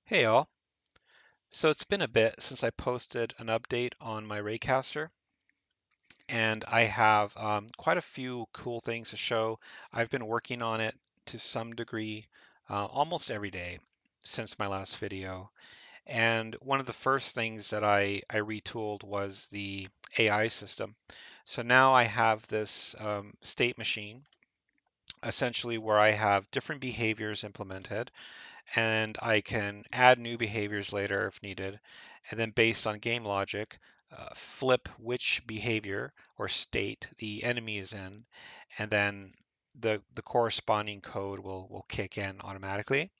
Hey all. So it's been a bit since I posted an update on my Raycaster, and I have quite a few cool things to show. I've been working on it to some degree almost every day since my last video. And one of the first things that I retooled was the AI system. So now I have this state machine, essentially where I have different behaviors implemented and I can add new behaviors later if needed. And then based on game logic, flip which behavior or state the enemy is in, and then the corresponding code will kick in automatically.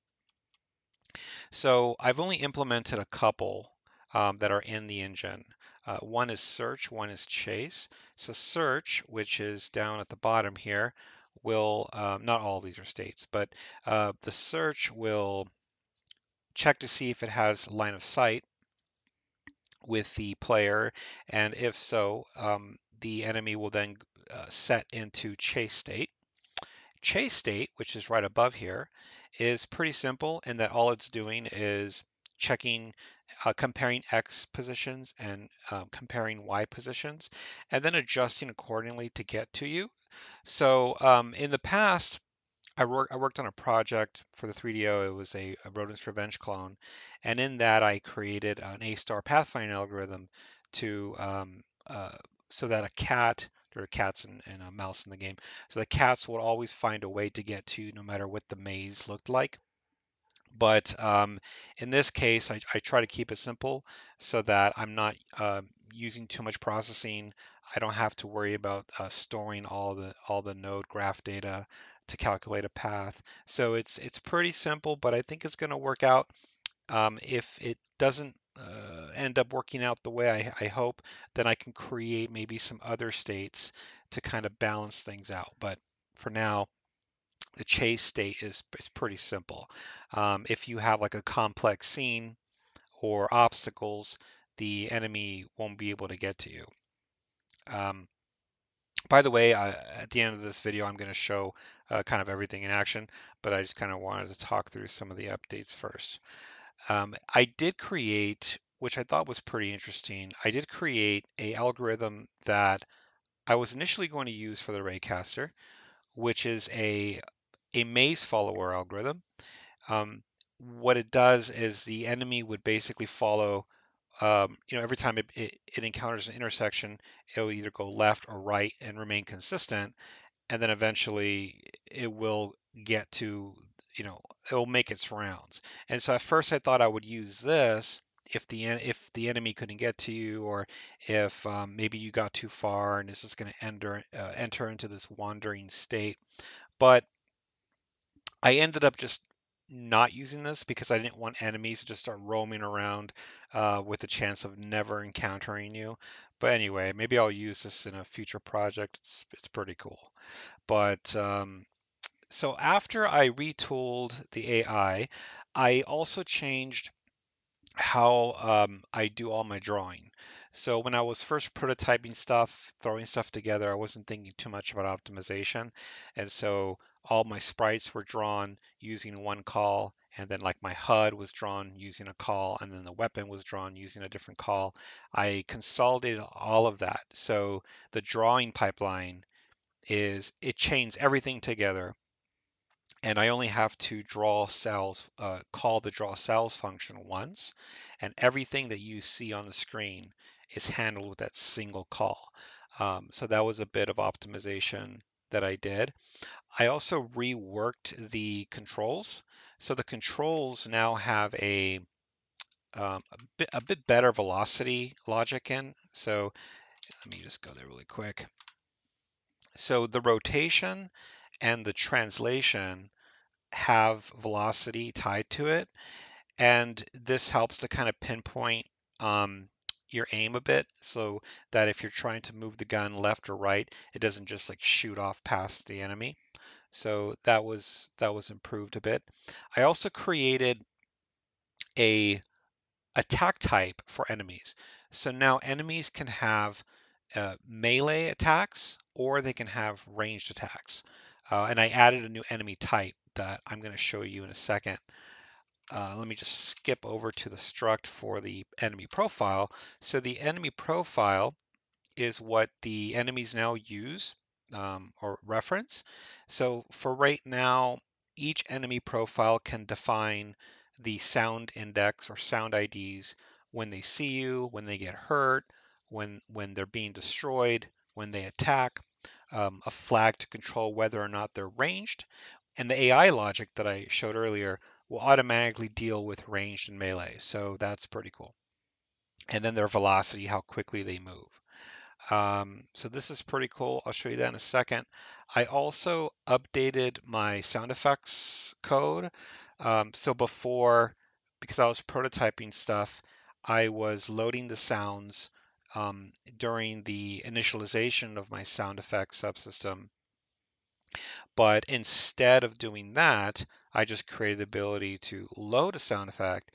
So I've only implemented a couple that are in the engine. One is search, one is chase. So search, which is down at the bottom here, will, not all of these are states, but the search will check to see if it has line of sight with the player, and if so, the enemy will then set into chase state. Chase state, which is right above here, is pretty simple in that all it's doing is checking, comparing X positions and comparing Y positions, and then adjusting accordingly to get to you. So in the past, I worked on a project for the 3DO. It was a Rodent's Revenge clone, and in that I created an A-star pathfinding algorithm to so that a cat, there are cats and a mouse in the game, so the cats would always find a way to get to you no matter what the maze looked like. But in this case, I try to keep it simple so that I'm not using too much processing. I don't have to worry about storing all the node graph data to calculate a path. So it's pretty simple, but I think it's going to work out. If it doesn't end up working out the way I hope, then I can create maybe some other states to kind of balance things out. But for now, the chase state is pretty simple. If you have like a complex scene or obstacles, the enemy won't be able to get to you. Um, by the way, at the end of this video, I'm going to show kind of everything in action, but I just kind of wanted to talk through some of the updates first. I did create, which I thought was pretty interesting, I did create a algorithm that I was initially going to use for the Raycaster, which is a maze follower algorithm. What it does is the enemy would basically follow, every time it encounters an intersection, it'll either go left or right and remain consistent, and then eventually it will get to, it will make its rounds. And so at first I thought I would use this if the enemy couldn't get to you, or if maybe you got too far and it's just going to enter into this wandering state. But I ended up just not using this because I didn't want enemies to just start roaming around with the chance of never encountering you. But anyway, maybe I'll use this in a future project. It's pretty cool. But so after I retooled the I also changed how I do all my drawing. So when I was first prototyping stuff, throwing stuff together, I wasn't thinking too much about optimization. And so all my sprites were drawn using one call, and then like my HUD was drawn using a call, and then the weapon was drawn using a different call. I consolidated all of that. So the drawing pipeline it chains everything together, and I only have to draw cells, call the draw cells function once, and everything that you see on the screen is handled with that single call. So that was a bit of optimization that I did. I also reworked the controls. So the controls now have a bit better velocity logic in. So let me just go there really quick. So the rotation and the translation have velocity tied to it, and this helps to kind of pinpoint your aim a bit, so that if you're trying to move the gun left or right, it doesn't just like shoot off past the enemy. So that was improved a bit. I also created a attack type for enemies. So now enemies can have melee attacks, or they can have ranged attacks. And I added a new enemy type that I'm going to show you in a second. let me just skip over to the struct for the enemy profile. So the enemy profile is what the enemies now use or reference. So for right now, each enemy profile can define the sound index or sound IDs when they see you, when they get hurt, when they're being destroyed, when they attack, a flag to control whether or not they're ranged. And the AI logic that I showed earlier will automatically deal with ranged and melee. So that's pretty cool. And then their velocity, how quickly they move. So this is pretty cool. I'll show you that in a second. I also updated my sound effects code. So before, because I was prototyping stuff, I was loading the sounds during the initialization of my sound effects subsystem. But instead of doing that, I just created the ability to load a sound effect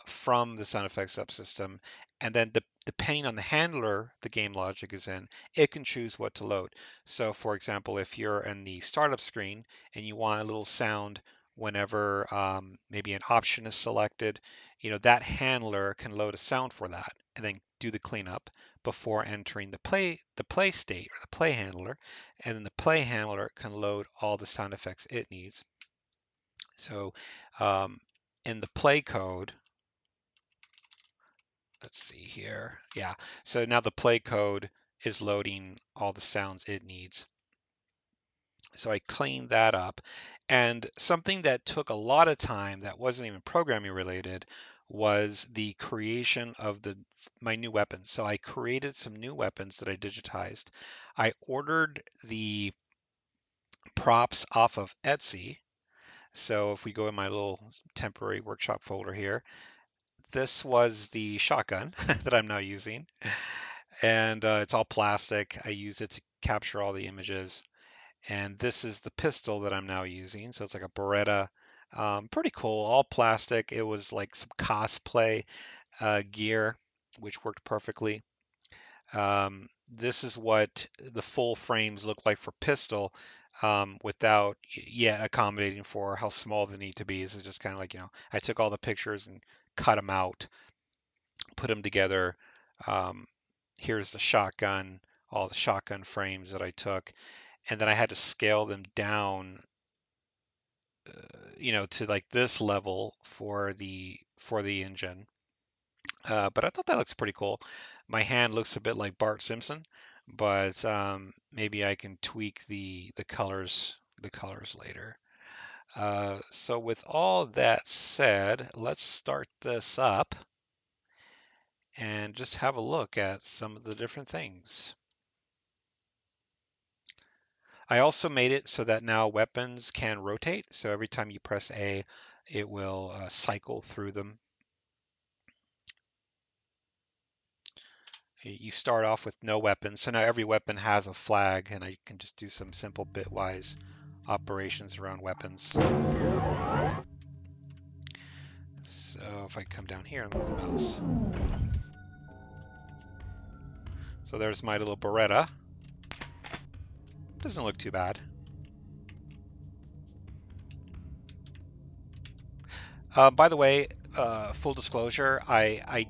from the sound effects subsystem, and then depending on the handler the game logic is in, it can choose what to load. So for example, if you're in the startup screen and you want a little sound whenever maybe an option is selected, that handler can load a sound for that and then do the cleanup before entering the play state or the play handler, and then the play handler can load all the sound effects it needs. So um, in the play code, let's see here. Yeah, so now the play code is loading all the sounds it needs. So I cleaned that up. And something that took a lot of time that wasn't even programming related was the creation of my new weapons. So I created some new weapons that I digitized. I ordered the props off of Etsy. So if we go in my little temporary workshop folder here, this was the shotgun that I'm now using. And it's all plastic. I use it to capture all the images. And this is the pistol that I'm now using. So it's like a Beretta. Pretty cool, all plastic. It was like some cosplay gear, which worked perfectly. This is what the full frames look like for pistol without yet accommodating for how small they need to be. This is just kind of like, I took all the pictures and cut them out, put them together. Um, Here's the shotgun, all the shotgun frames that I took, and then I had to scale them down, to like this level for the engine. But I thought that looks pretty cool. My hand looks a bit like Bart Simpson, but maybe I can tweak the colors later. So with all that said, let's start this up and just have a look at some of the different things. I also made it so that now weapons can rotate. So every time you press A, it will cycle through them. You start off with no weapons. So now every weapon has a flag, and I can just do some simple bitwise operations around weapons. So if I come down here and move the mouse. So there's my little Beretta. Doesn't look too bad. By the way, full disclosure, I'm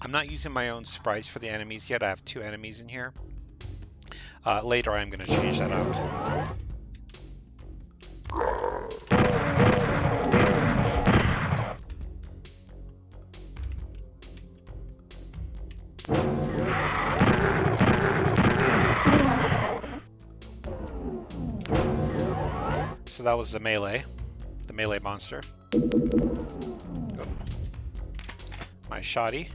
not using my own sprites for the enemies yet. I have 2 enemies in here. Later, I'm going to change that out. So that was the melee monster. Oh. My shoddy.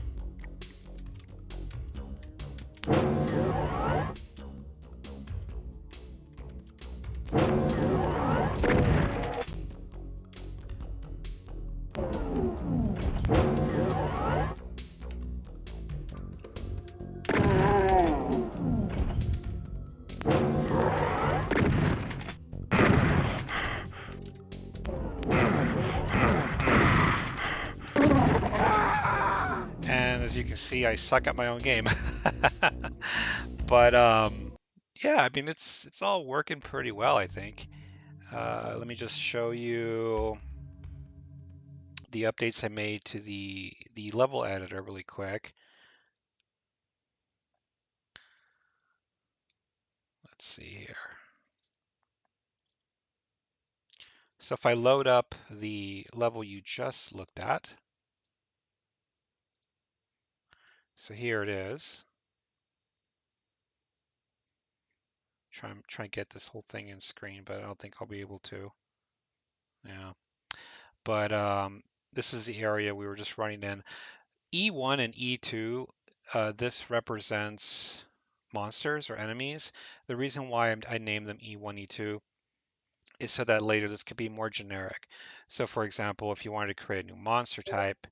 And as you can see, I suck at my own game. But yeah, I mean it's all working pretty well, I think. Let me just show you. the updates I made to the level editor really quick. Let's see here. So if I load up the level you just looked at, so here it is. Try and get this whole thing in screen, but I don't think I'll be able to. Yeah. But this is the area we were just running in. E1 and E2, this represents monsters or enemies. The reason why I named them E1, E2 is so that later this could be more generic. So for example, if you wanted to create a new monster type,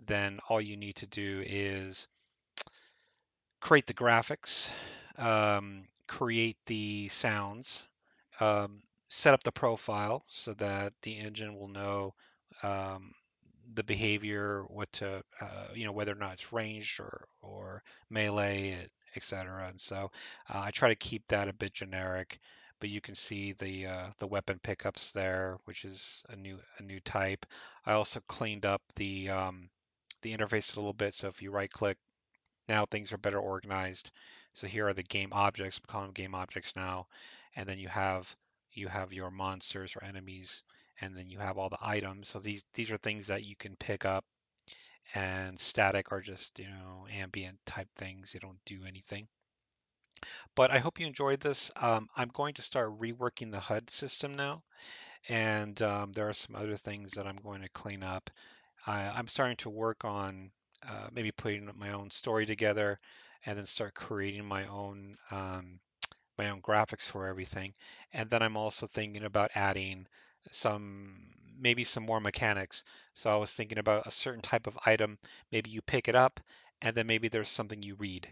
then all you need to do is create the graphics, create the sounds, um, set up the profile so that the engine will know um, the behavior, what to, whether or not it's ranged or melee, etc. And so I try to keep that a bit generic, but you can see the weapon pickups there, which is a new type. I also cleaned up the interface a little bit. So if you right click, now things are better organized. So here are the game objects. I'm calling them game objects now. And then you have your monsters or enemies, and then you have all the items. So these are things that you can pick up, and static are just, ambient type things. They don't do anything. But I hope you enjoyed this. I'm going to start reworking the HUD system now, and there are some other things that I'm going to clean up. I'm starting to work on maybe putting my own story together, and then start creating my own graphics for everything. And then I'm also thinking about adding some maybe some more mechanics. So I was thinking about a certain type of item. Maybe you pick it up, and then maybe there's something you read,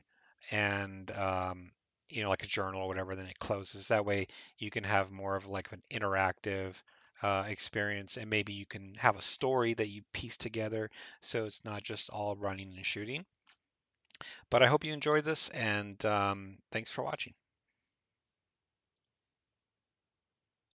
and like a journal or whatever. Then it closes. That way you can have more of like an interactive experience, and maybe you can have a story that you piece together, so it's not just all running and shooting. But I hope you enjoyed this, and thanks for watching.